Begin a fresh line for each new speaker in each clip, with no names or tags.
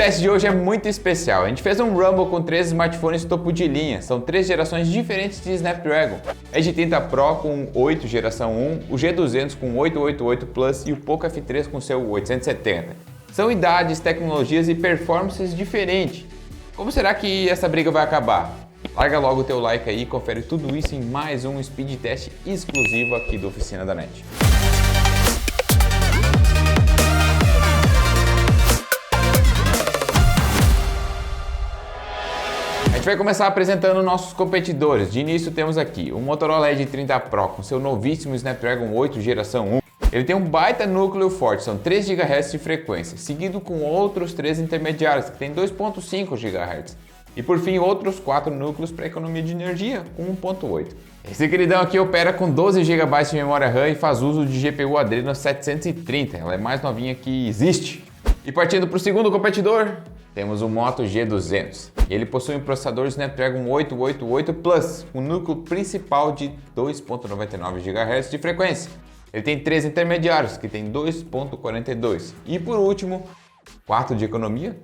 teste de hoje é muito especial. A gente fez um Rumble com 3 smartphones topo de linha. São 3 gerações diferentes de Snapdragon. Edge 30 Pro com 8 geração 1, o G200 com 888 Plus e o Poco F3 com seu 870. São idades, tecnologias e performances diferentes. Como será que essa briga vai acabar? Larga logo o teu like aí e confere tudo isso em mais um Speed Test exclusivo aqui do Oficina da NET. A gente vai começar apresentando nossos competidores. De início temos aqui o Motorola Edge 30 Pro com seu novíssimo Snapdragon 8 geração 1. Ele tem um baita núcleo forte, são 3 GHz de frequência, seguido com outros 3 intermediários que tem 2.5 GHz. E por fim, outros 4 núcleos para economia de energia, com 1.8. Esse queridão aqui opera com 12 GB de memória RAM e faz uso de GPU Adreno 730, ela é mais novinha que existe. E partindo para o segundo competidor, temos o Moto G200. Ele possui um processador Snapdragon 888 Plus, com núcleo principal de 2.99 GHz de frequência. Ele tem 3 intermediários, que tem 2.42. E por último, 4 de economia,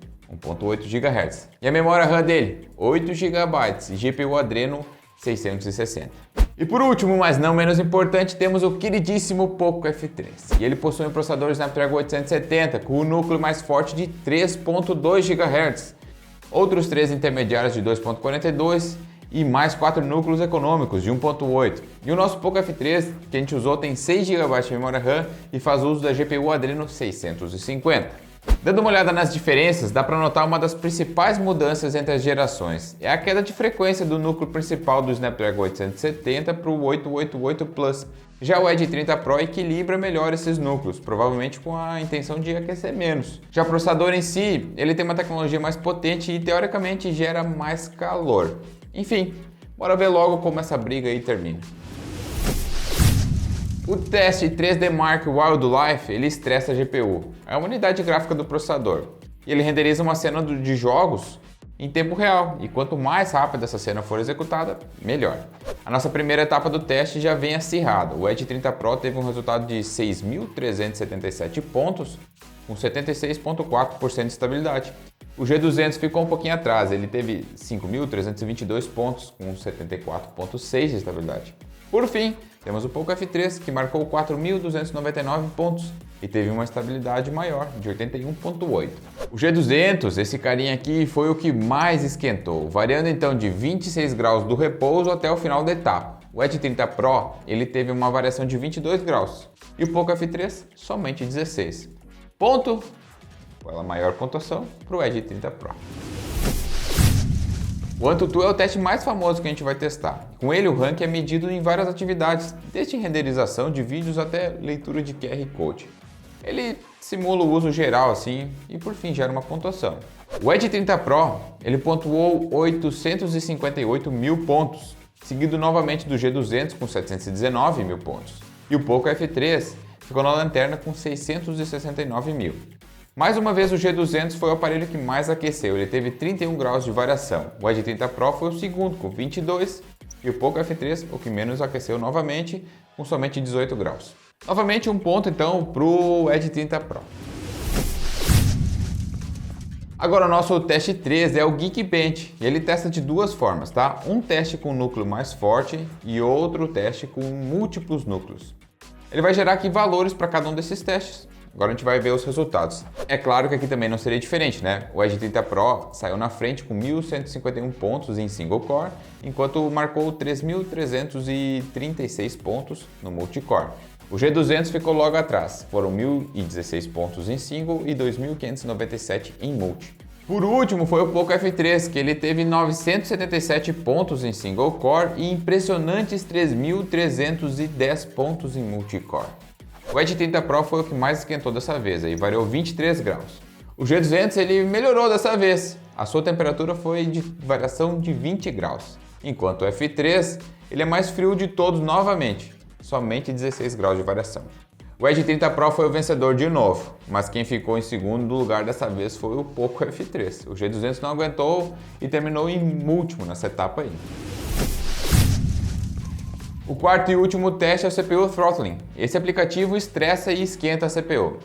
1.8 GHz. E a memória RAM dele, 8 GB e GPU Adreno 660. E por último, mas não menos importante, temos o queridíssimo Poco F3. E ele possui um processador Snapdragon 870 com o núcleo mais forte de 3.2 GHz. Outros 3 intermediários de 2.42 e mais 4 núcleos econômicos de 1.8. E o nosso Poco F3 que a gente usou tem 6 GB de memória RAM e faz uso da GPU Adreno 650. Dando uma olhada nas diferenças, dá para notar uma das principais mudanças entre as gerações. É a queda de frequência do núcleo principal do Snapdragon 870 para o 888 Plus. Já o Edge 30 Pro equilibra melhor esses núcleos, provavelmente com a intenção de aquecer menos. Já o processador em si, ele tem uma tecnologia mais potente e teoricamente gera mais calor. Enfim, bora ver logo como essa briga aí termina. O teste 3D Mark Wildlife, ele estressa a GPU, é a unidade gráfica do processador. E ele renderiza uma cena de jogos em tempo real, e quanto mais rápida essa cena for executada, melhor. A nossa primeira etapa do teste já vem acirrada. O Edge 30 Pro teve um resultado de 6.377 pontos, com 76,4% de estabilidade. O G200 ficou um pouquinho atrás, ele teve 5.322 pontos, com 74,6% de estabilidade. Por fim, temos o Poco F3, que marcou 4.299 pontos e teve uma estabilidade maior, de 81,8%. O G200, esse carinha aqui, foi o que mais esquentou, variando então de 26 graus do repouso até o final da etapa. O Edge 30 Pro, ele teve uma variação de 22 graus e o Poco F3 somente 16. Ponto, pela maior pontuação, para o Edge 30 Pro. O AnTuTu é o teste mais famoso que a gente vai testar. Com ele, o rank é medido em várias atividades, desde renderização de vídeos até leitura de QR Code. Ele simula o uso geral assim e por fim gera uma pontuação. O Edge 30 Pro, ele pontuou 858 mil pontos, seguido novamente do G200 com 719 mil pontos. E o Poco F3 ficou na lanterna com 669 mil. Mais uma vez o G200 foi o aparelho que mais aqueceu, ele teve 31 graus de variação. O Edge 30 Pro foi o segundo com 22 e o Poco F3 o que menos aqueceu novamente com somente 18 graus. Novamente um ponto então para o Edge 30 Pro. Agora o nosso teste 3 é o Geekbench, ele testa de duas formas, tá? Um teste com núcleo mais forte e outro teste com múltiplos núcleos. Ele vai gerar aqui valores para cada um desses testes. Agora a gente vai ver os resultados. É claro que aqui também não seria diferente, né? O Edge 30 Pro saiu na frente com 1.151 pontos em single core, enquanto marcou 3.336 pontos no multicore. O G200 ficou logo atrás, foram 1.016 pontos em single e 2.597 em multi. Por último foi o Poco F3, que ele teve 977 pontos em single core e impressionantes 3.310 pontos em multicore. O Edge 30 Pro foi o que mais esquentou dessa vez, aí variou 23 graus. O G200 ele melhorou dessa vez, a sua temperatura foi de variação de 20 graus, enquanto o F3 ele é mais frio de todos novamente, somente 16 graus de variação. O Edge 30 Pro foi o vencedor de novo, mas quem ficou em segundo lugar dessa vez foi o Poco F3. O G200 não aguentou e terminou em último nessa etapa aí. O quarto e último teste é o CPU Throttling. Esse aplicativo estressa e esquenta a CPU.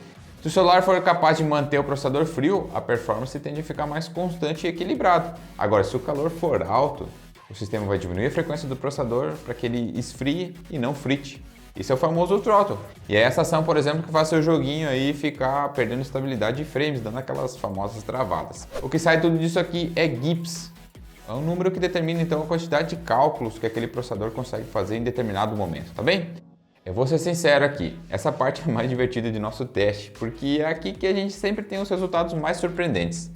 Se o celular for capaz de manter o processador frio, a performance tende a ficar mais constante e equilibrado. Agora, se o calor for alto, o sistema vai diminuir a frequência do processador para que ele esfrie e não frite. Isso é o famoso throttle. E é essa ação, por exemplo, que faz seu joguinho aí ficar perdendo estabilidade de frames, dando aquelas famosas travadas. O que sai tudo disso aqui é GIPS. É um número que determina então a quantidade de cálculos que aquele processador consegue fazer em determinado momento, tá bem? Eu vou ser sincero aqui, essa parte é mais divertida de nosso teste, porque é aqui que a gente sempre tem os resultados mais surpreendentes.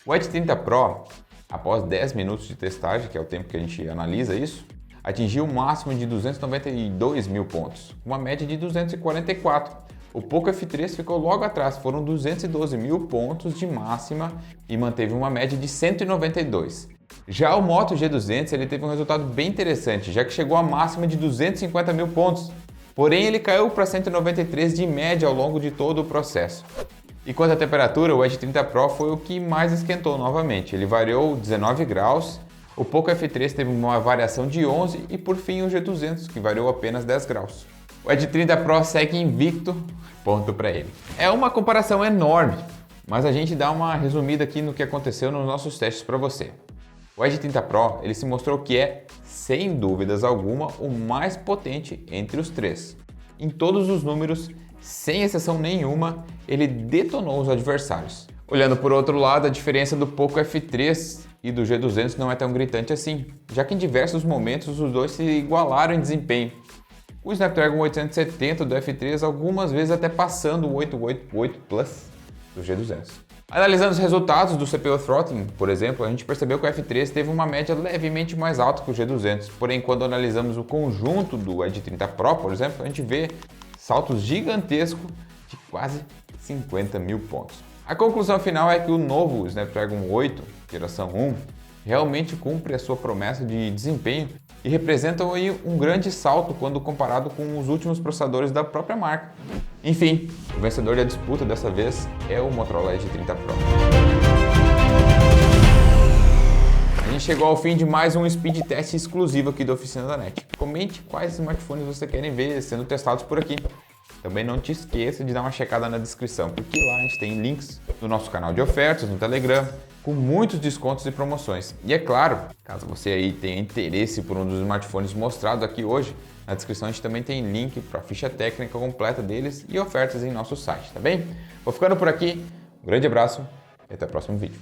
O Edge 30 Pro, após 10 minutos de testagem, que é o tempo que a gente analisa isso, atingiu um máximo de 292 mil pontos, uma média de 244. O Poco F3 ficou logo atrás, foram 212 mil pontos de máxima e manteve uma média de 192. Já o Moto G200 ele teve um resultado bem interessante, já que chegou a máxima de 250 mil pontos, porém ele caiu para 193 de média ao longo de todo o processo. E quanto à temperatura, o Edge 30 Pro foi o que mais esquentou novamente, ele variou 19 graus, o Poco F3 teve uma variação de 11 e por fim o G200, que variou apenas 10 graus. O Edge 30 Pro segue invicto, ponto para ele. É uma comparação enorme, mas a gente dá uma resumida aqui no que aconteceu nos nossos testes para você. O Edge 30 Pro ele se mostrou que é, sem dúvidas alguma, o mais potente entre os três. Em todos os números, sem exceção nenhuma, ele detonou os adversários. Olhando por outro lado, a diferença do Poco F3 e do G200 não é tão gritante assim, já que em diversos momentos os dois se igualaram em desempenho. O Snapdragon 870 do F3 algumas vezes até passando o 888 Plus do G200. Analisando os resultados do CPU throttling, por exemplo, a gente percebeu que o F3 teve uma média levemente mais alta que o G200, porém quando analisamos o conjunto do Edge 30 Pro, por exemplo, a gente vê saltos gigantescos de quase 50 mil pontos. A conclusão final é que o novo Snapdragon 8, geração 1, realmente cumpre a sua promessa de desempenho e representa aí um grande salto quando comparado com os últimos processadores da própria marca. Enfim, o vencedor da disputa dessa vez é o Motorola Edge 30 Pro. A gente chegou ao fim de mais um speed test exclusivo aqui da Oficina da NET. Comente quais smartphones você querem ver sendo testados por aqui. Também não te esqueça de dar uma checada na descrição, porque lá a gente tem links do nosso canal de ofertas no Telegram, com muitos descontos e promoções. E é claro, caso você aí tenha interesse por um dos smartphones mostrados aqui hoje, na descrição a gente também tem link para a ficha técnica completa deles e ofertas em nosso site, tá bem? Vou ficando por aqui, um grande abraço e até o próximo vídeo.